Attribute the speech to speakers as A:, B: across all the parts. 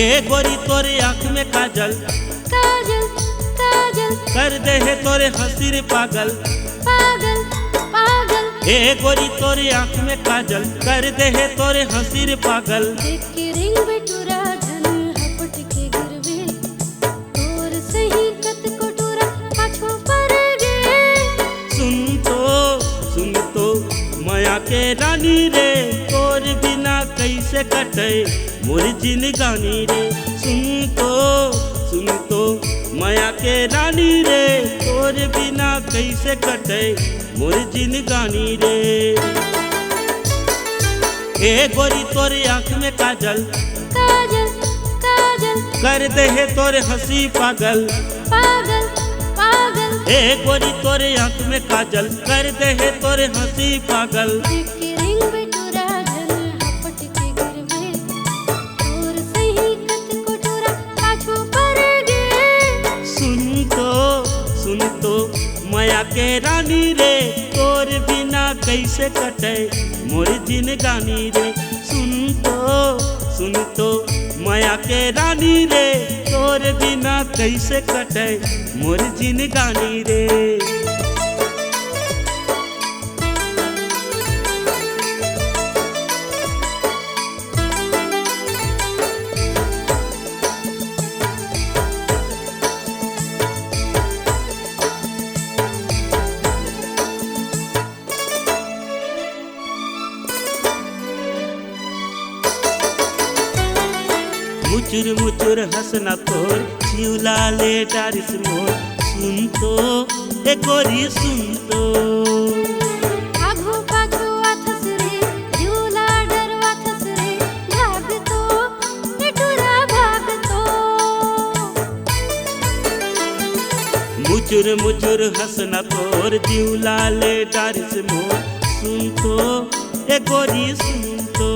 A: ए गोरी तोरे आँख में काजल,
B: काजल काजल
A: कर दे है तोरे हंसी रे पागल।
B: पागल पागल
A: ए गोरी तोरे आँख में काजल, कर दे है तोरे हंसी रे पागल।
B: देख के रिंग बेटुरा धन हपट के गिरवे तोर सही कत कोटुरा पाछो पर गे।
A: सुन तो माया के रानी रे, तोर बिना कैसे कटे मोर जिंदगानी रे। सुन तो माया के रानी रे, तोर बिना कैसे कटे मोर जिंदगानी रे। ए गोरी तोरे आँख में काजल,
B: काजल काजल
A: कर दे है तोरे हंसी पागल।
B: पागल पागल
A: ए गोरी तोरे आँख में काजल, कर दे है तोरे हंसी पागल।
B: देख के रिंग बेटुरा धन हपट के गिरवे तोर सही कत कोटुरा पाछो पर गे।
A: सुन तो माया के रानी रे, तोर बिना कैसे कटे मोर जिंदगानी रे। सुन तो माया के रानी रे, तोर बिना कैसे कटे मोर जिंदगानी रे। मुचुर मुचुर हंसना तोर, शिवला ले डारिस मोर। सुन तो ए गोरी सुन तो,
B: आघो पाछो आथस रे झूला डरवा थस रे भाग तो बेटुरा भाग तो।
A: मुचुर मुचुर हंसना तोर, शिवला ले डारिस मोर। सुन तो ए गोरी सुन तो,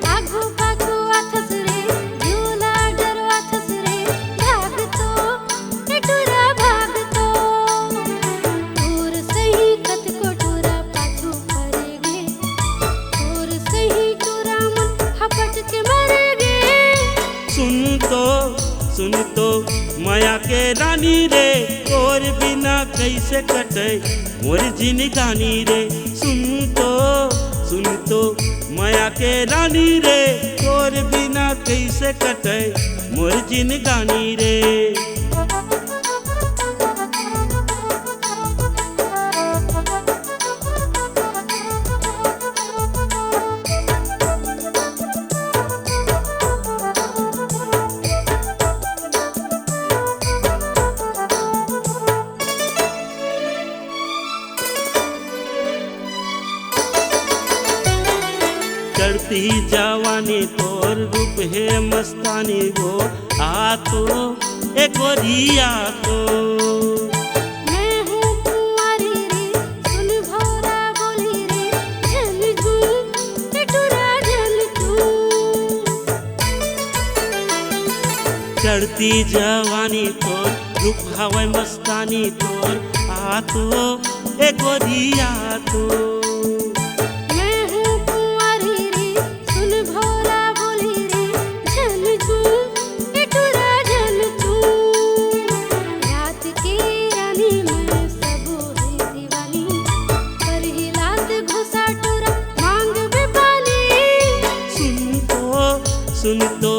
B: आघो पाछो आथस रे झूला डरवा थस रे भाग तो बेटुरा भाग तो। तोर सही कत कोटुरा पाछो परे गे तोर सही टुरा मन हपट के मर गे।
A: सुन तो माया के रानी रे, तोर बिना कैसे कटे मोर जिंदगानी रे। सुन तो माया के रानी रे, तोर बिना कैसे कटे मोर जिंदगानी रे। चढ़ती जवानी तोर, रूप है मस्तानी वो। आ तो ए गोरी आ तो,
B: मैं हूँ कुंवारी रे सुन भौरा बोली रे झलझूम बेटुरा झलझूम।
A: चढ़ती जवानी तोर, रूप हवा मस्तानी तोर। आ तो ए गोरी आ तो,
B: मैं हूँ कुंवारी रे सुन भौरा बोली रे झलझूम बेटुरा झलझूम। रात की रानी मैं सब है दीवानी, पर हिलात घुसा टोरा मांग बेपानी।
A: सुन तो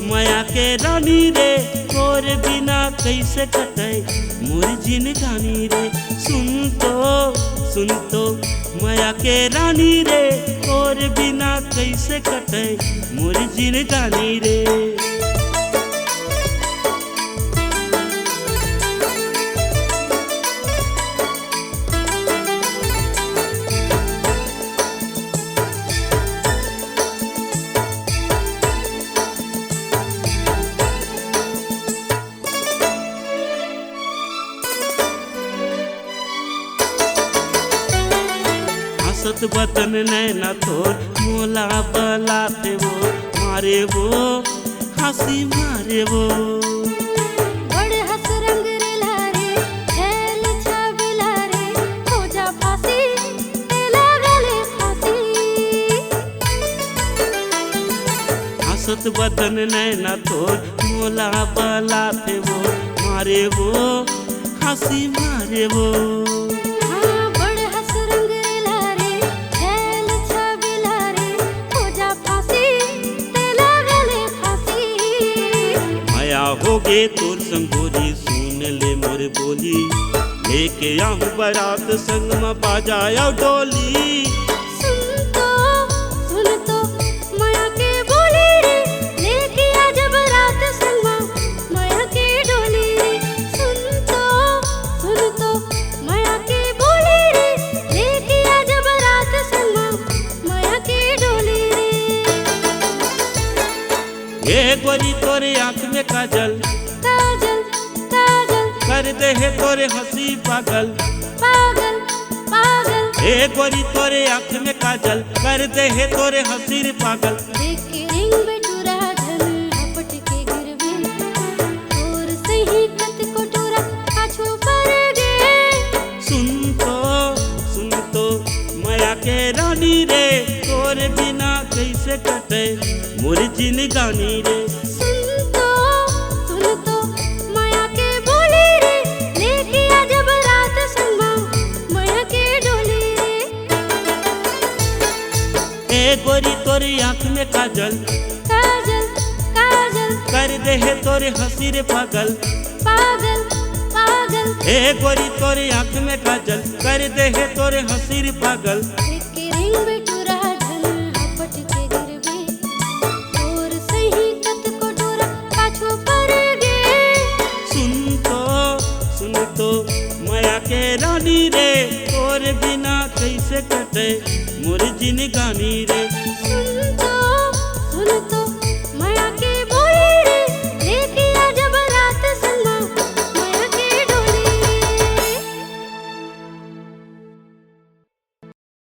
A: माया के रानी रे, तोर बिना कैसे कटे मोर जिंदगानी रे। सुन तो माया के रानी रे, तोर बिना कैसे कटे मोर जिंदगानी रे। हंसत बदन नैना तोर, मोला बलाते वो मारे वो हंसी मारे वो।
B: बड़े हंस रंग रे लारे छैल छबिला रे हो जा फांसी तेला गले फांसी।
A: मस्त बदन नैना तोर मोला बला थे वो मारे वो हंसी मारे वो
B: हाँ बड़ हंस रंगीला रे छैल छबीला रे हो जा फांसी तेला गले फांसी
A: माया हो गे तोर संगोरी सुन ले मोर बोली लेके आऊं बारात संग में बाजाया डोली
B: सुन तो माया के बोली रे लेके आ जब रात संगमा माया के डोली रे सुन तो माया के बोली रे लेके आ जब रात संगमा माया के डोली रे
A: ए गोरी तोरे आँख में काजल
B: काजल काजल
A: कर दे है तोरे हंसी पागल
B: पागल पागल
A: ए गोरी तोरे आँख में काजल कर दे है तोरे हंसी रे पागल
B: देख के रिंग बेटूरा धन हपट के गिरवे और सही कत कोटोरा पाछो पर गे
A: सुन तो माया के रानी रे तोरे बिना कैसे कटे मोर जिंदगानी रे
B: सुन तो माया के बोली रे लेके आ जब रात संगमा माया के डोली रे
A: ए गोरी तोरे आँख में काजल
B: काजल काजल
A: कर दे है तोरे हंसी रे पागल
B: पागल पागल
A: ए गोरी तोरे आँख में काजल कर दे है तोरे हंसी रे पागल
B: देख के रिंग बेटूरा धन हपट के गिरवे और सही कत कोटोरा पाछो पर गे
A: सुन तो माया के रानी रे तोरे बिना कैसे कटे मोर जिंदगानी रे